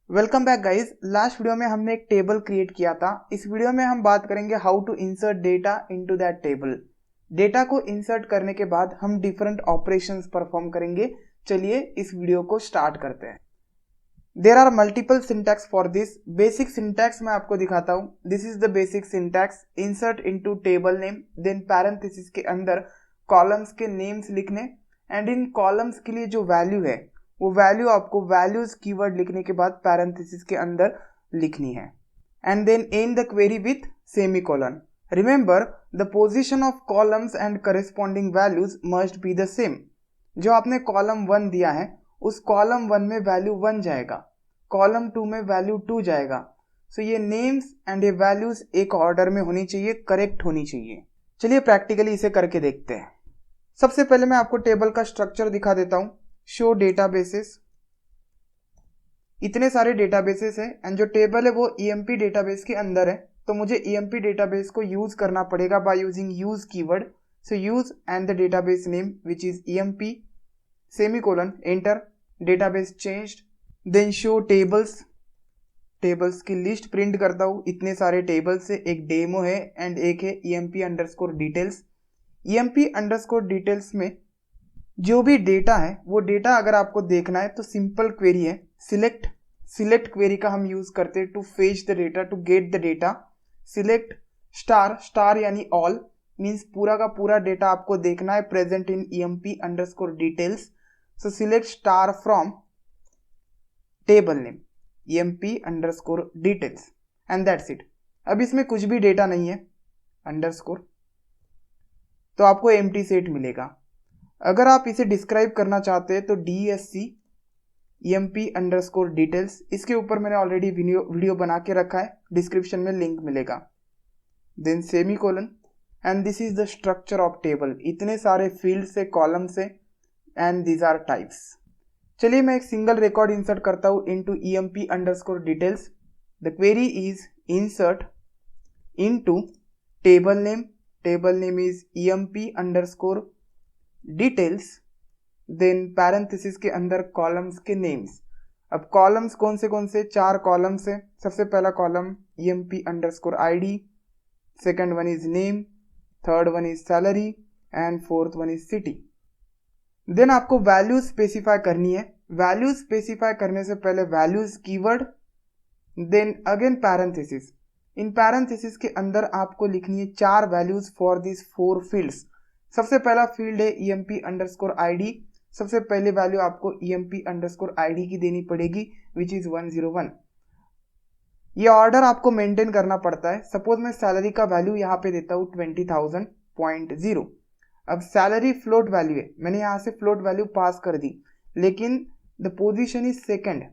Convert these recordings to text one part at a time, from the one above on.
Welcome back guys. Last video में हमने एक टेबल क्रिएट किया था। इस वीडियो में हम बात करेंगे how to insert data into that table. Data को इंसर्ट करने के बाद हम डिफरेंट ऑपरेशंस परफॉर्म करेंगे। चलिए इस वीडियो को स्टार्ट करते हैं। There are multiple syntax for this. Basic syntax मैं आपको दिखाता हूँ। This is the basic syntax. Insert into table name, then parenthesis के अंदर कॉलम्स के नेम्स लिखने, एंड इन कॉलम्स के लिए जो वैल्यू है वो वैल्यू आपको वैल्यूज कीवर्ड लिखने के बाद पैरेंथेसिस के अंदर लिखनी है, and then and the query with semicolon. Remember the position of columns and corresponding values must be the same. जो आपने कॉलम 1 दिया है उस कॉलम 1 में वैल्यू 1 जाएगा, कॉलम 2 में वैल्यू 2 जाएगा। सो ये नेम्स एंड ये वैल्यूज एक ऑर्डर में होनी चाहिए, करेक्ट होनी चाहिए। चलिए प्रैक्टिकली इसे करके देखते हैं। सबसे पहले मैं आपको टेबल का स्ट्रक्चर दिखा देता हूं। शो डेटाबेसेस, इतने सारे डेटाबेसेस हैं एंड जो टेबल है वो EMP डेटाबेस के अंदर है, तो मुझे EMP डेटाबेस को यूज करना पड़ेगा by using use keyword. So use and the database name which is EMP, semicolon, enter, database changed, then show tables. Tables की लिस्ट प्रिंट करता हूँ। इतने सारे टेबल्स से एक डेमो है एंड एक है EMP_डिटेल्स। EMP_डिटेल्स में जो भी डेटा है वो डेटा अगर आपको देखना है तो सिंपल क्वेरी है, सिलेक्ट क्वेरी का हम यूज करते हैं to fetch the data, to get the data. Select star यानी ऑल, मीन्स पूरा का पूरा डेटा आपको देखना है present in EMP details. So select star from table name EMP details and that's it. अब इसमें कुछ भी डेटा नहीं है, अंडरस्कोर, तो आपको एम्प्टी सेट मिलेगा। अगर आप इसे डिस्क्राइब करना चाहते हैं तो DSC EMP_डिटेल्स, इसके ऊपर मैंने ऑलरेडी वीडियो बना के रखा है, डिस्क्रिप्शन में लिंक मिलेगा। Then semicolon, and this is the structure of table. इतने सारे फील्ड से, कॉलम से, एंड दीज आर टाइप्स। चलिए मैं एक सिंगल रिकॉर्ड इंसर्ट करता हूँ into EMP details. The query is insert into table name, table name is EMP details, then parenthesis के अंदर कॉलम्स के नेम्स। अब कॉलम्स कौन से 4 कॉलम्स है। सबसे पहला column EMP_ID, second one is name, third one is salary, and fourth one is city. Then आपको वैल्यूज स्पेसिफाई करनी है। वैल्यूज स्पेसिफाई करने से पहले values keyword, then again parenthesis. इन पैरेंथेसिस के अंदर आपको लिखनी है 4 वैल्यूज फॉर दिस 4 फील्ड्स। सबसे पहला फील्ड है EMP_ID। सबसे पहले वैल्यू आपको EMP_ID की देनी पड़ेगी विच इज 101। ये ऑर्डर आपको मेंटेन करना पड़ता है। सपोज मैं सैलरी का वैल्यू यहाँ पे देता हूँ 20,000.0। अब सैलरी फ्लोट वैल्यू है, मैंने यहाँ से फ्लोट वैल्यू पास कर दी, लेकिन the position is second,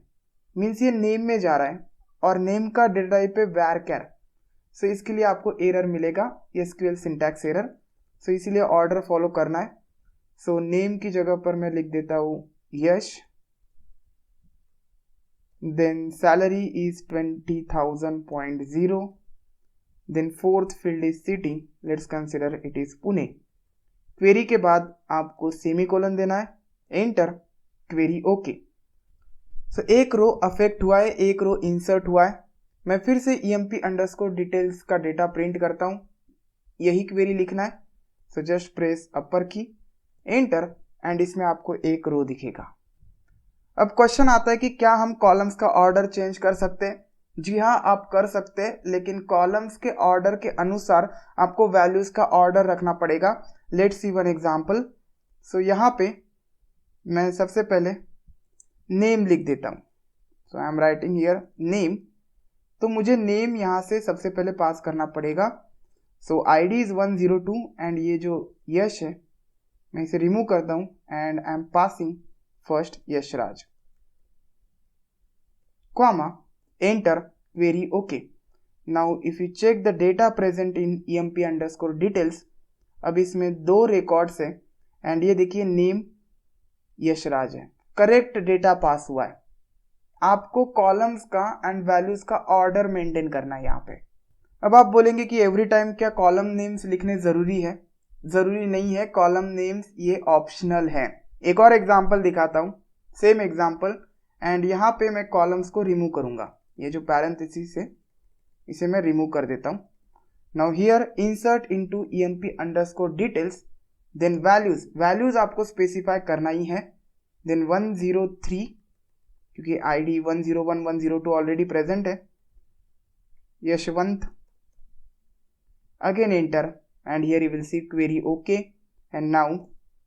means ये नेम में जा रहा है और नेम का डेटा टाइप है varchar। सो इसके लिए आपको एरर मिलेगा, SQL सिंटैक्स एरर। सो इसीलिए ऑर्डर फॉलो करना है। सो नेम की जगह पर मैं लिख देता हूँ Yash, then salary is 20,000.0, then fourth field is city, let's consider it is Pune. Query के बाद आपको सेमीकोलन देना है, एंटर, क्वेरी ओके। सो एक रो अफेक्ट हुआ है, एक रो इंसर्ट हुआ है। मैं फिर से EMP_डिटेल्स का डेटा प्रिंट करता हूँ, यही क्वेरी लिखना है। सो जस्ट प्रेस अपर की, एंटर, एंड इसमें आपको एक रो दिखेगा। अब क्वेश्चन आता है कि क्या हम कॉलम्स का ऑर्डर चेंज कर सकते हैं। जी हाँ, आप कर सकते हैं, लेकिन कॉलम्स के ऑर्डर के अनुसार आपको वैल्यूज का ऑर्डर रखना पड़ेगा। Let's see one example. So यहाँ पे मैं सबसे पहले नेम लिख देता हूँ। So I am writing here name, तो मुझे नेम यहाँ से सबसे पहले पास करना पड़ेगा। सो ID इज 102 एंड ये जो यश है मैं इसे रिमूव करता हूँ and I am passing first Yashraj, comma, enter, query okay. Now if you check the data present in EMP_डिटेल्स, अब इसमें 2 रिकॉर्ड्स है एंड ये देखिए नेम यशराज है, करेक्ट डेटा पास हुआ है। आपको कॉलम्स का एंड वैल्यूज का ऑर्डर मेंटेन करना है यहाँ पे। अब आप बोलेंगे कि एवरी टाइम क्या कॉलम नेम्स लिखने जरूरी है। जरूरी नहीं है, कॉलम नेम्स ये ऑप्शनल है। एक और एग्जांपल दिखाता हूँ, सेम एग्जांपल, एंड यहाँ पे मैं कॉलम्स को रिमूव करूंगा, ये जो पैरेंथेसिस है इसे मैं रिमूव कर देता हूँ। Now here insert into emp underscore details, then values आपको स्पेसिफाई करना ही है। देन 103 क्योंकि आईडी 101 102 ऑलरेडी प्रेजेंट है, Yashwant, again enter and here you will see query okay and now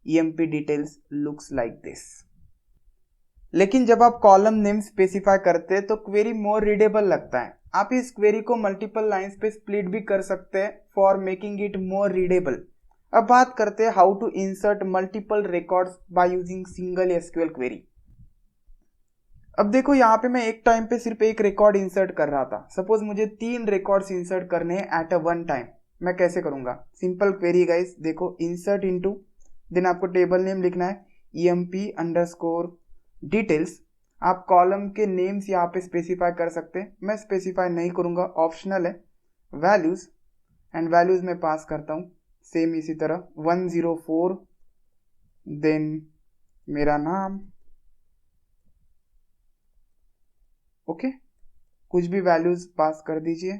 emp details looks like this. लेकिन जब आप कॉलम नेम स्पेसिफाई करते हैं तो क्वेरी मोर रीडेबल लगता है। आप इस क्वेरी को मल्टीपल लाइंस पे स्प्लिट भी कर सकते हैं for making it more readable. अब बात करते हैं how to insert multiple records by using single SQL query. अब देखो यहाँ पे मैं एक टाइम पे सिर्फ एक रिकॉर्ड इंसर्ट कर रहा था। सपोज मुझे 3 रिकॉर्ड्स इंसर्ट करने हैं एट अ वन टाइम, मैं कैसे करूंगा? सिंपल क्वेरी गाइस, देखो इंसर्ट इनटू, देन आपको टेबल नेम लिखना है emp अंडरस्कोर डिटेल्स। आप कॉलम के नेम्स यहाँ पे स्पेसिफाई कर सकते हैं, मैं स्पेसिफाई नहीं करूंगा, ऑप्शनल है। वैल्यूज एंड वैल्यूज में पास करता हूँ सेम इसी तरह 104, देन मेरा नाम, ओके कुछ भी वैल्यूज पास कर दीजिए।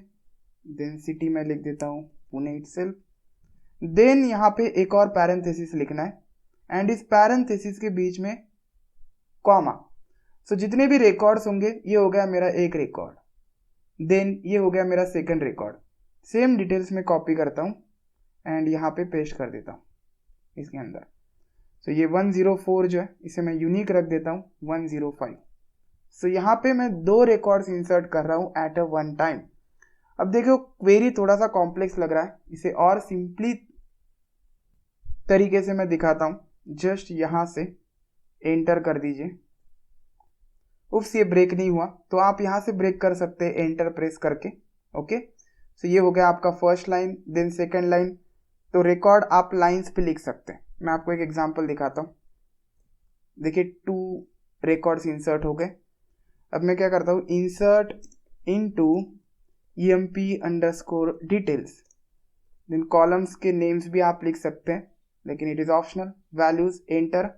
देन सिटी में लिख देता हूँ पुणे इटसेल्फ। देन यहाँ पे एक और पैरेंथेसिस लिखना है एंड इस पैरेंथेसिस के बीच में कॉमा। सो जितने भी रिकॉर्ड्स होंगे ये हो गया मेरा एक रिकॉर्ड, देन ये हो गया मेरा सेकंड रिकॉर्ड। सेम डिटेल्स में कॉपी करता हूँ एंड यहाँ पे पेस्ट कर देता हूँ इसके अंदर। सो ये 104 जो है इसे मैं यूनिक रख देता हूँ 105। सो यहाँ पे मैं 2 रिकॉर्ड्स इंसर्ट कर रहा हूँ एट अ वन टाइम। अब देखो क्वेरी थोड़ा सा कॉम्प्लेक्स लग रहा है, इसे और सिंपली तरीके से मैं दिखाता हूँ। जस्ट यहाँ से एंटर कर दीजिए। उफ्स, ये ब्रेक नहीं हुआ तो आप यहाँ से ब्रेक कर सकते हैं एंटर प्रेस करके। ओके सो ये हो गया आपका first line, then second line. तो रिकॉर्ड आप लाइंस पे लिख सकते हैं। मैं आपको एक एग्जांपल दिखाता हूँ। देखिए 2 रिकॉर्ड्स इंसर्ट हो गए। अब मैं क्या करता हूँ, insert into emp underscore details, then columns के नेम्स भी आप लिख सकते हैं लेकिन it is optional. Values enter,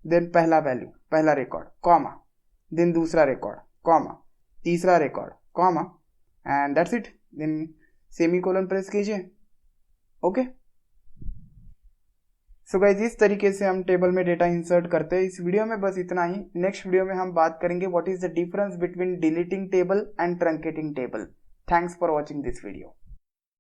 then पहला वैल्यू पहला रिकॉर्ड कॉमा, देन दूसरा रिकॉर्ड कॉमा, तीसरा record comma and that's it. Then semicolon press कीजिए। ओके सो गाइस इस तरीके से हम टेबल में डेटा इंसर्ट करते हैं। इस वीडियो में बस इतना ही। नेक्स्ट वीडियो में हम बात करेंगे what is the difference between deleting table and truncating table. Thanks for watching this video.